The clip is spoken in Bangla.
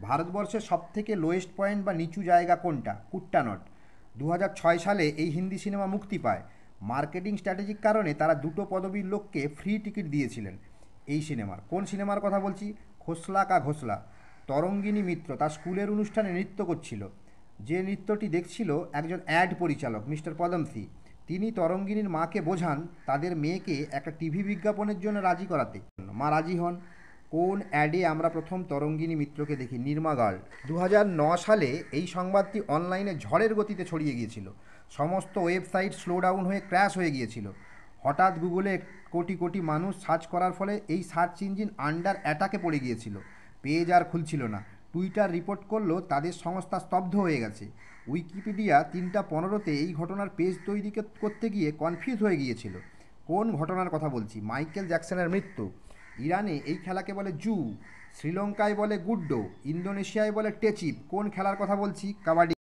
ভারতবর্ষের সবথেকে লোয়েস্ট পয়েন্ট বা নিচু জায়গা কোনটা? কুট্টানট। 2006 সালে এই হিন্দি সিনেমা মুক্তি পায়। মার্কেটিং স্ট্র্যাটেজিক কারণে তারা দুটো পদবীর লোককে ফ্রি টিকিট দিয়েছিলেন এই সিনেমার। কোন সিনেমার কথা বলছি? খোসলা কা ঘোসলা। তরঙ্গিনী মিত্র তার স্কুলের অনুষ্ঠানে নৃত্য করছিল। যে নৃত্যটি দেখছিল একজন অ্যাড পরিচালক মিস্টার পদমসি। তিনি তরঙ্গিনীর মাকে বোঝান তাদের মেয়েকে একটা টিভি বিজ্ঞাপনের জন্য রাজি করাতে। মা রাজি হন। কোন অ্যাডে আমরা প্রথম তরঙ্গিনী মিত্রকে দেখি? নির্মা গার্ল। 2009 সালে এই সংবাদটি অনলাইনে ঝড়ের গতিতে ছড়িয়ে গিয়েছিল। সমস্ত ওয়েবসাইট স্লো ডাউন হয়ে ক্র্যাশ হয়ে গিয়েছিল। হঠাৎ গুগলে কোটি কোটি মানুষ সার্চ করার ফলে এই সার্চ ইঞ্জিন আন্ডার অ্যাটাকে পড়ে গিয়েছিল। পেজ আর খুলছিল না। টুইটার রিপোর্ট করলো তাদের সংস্থা স্তব্ধ হয়ে গেছে। উইকিপিডিয়া 3টা 15-তে এই ঘটনার পেজ তৈরি করতে গিয়ে কনফিউজ হয়ে গিয়েছিল। কোন ঘটনার কথা বলছি? মাইকেল জ্যাকসনের মৃত্যু। ইরানে এই খেলাকে বলে জু। শ্রীলঙ্কায় বলে গুড্ডো। ইন্দোনেশিয়ায় বলে টেচিপ। কোন খেলার কথা বলছি? কাবাডি।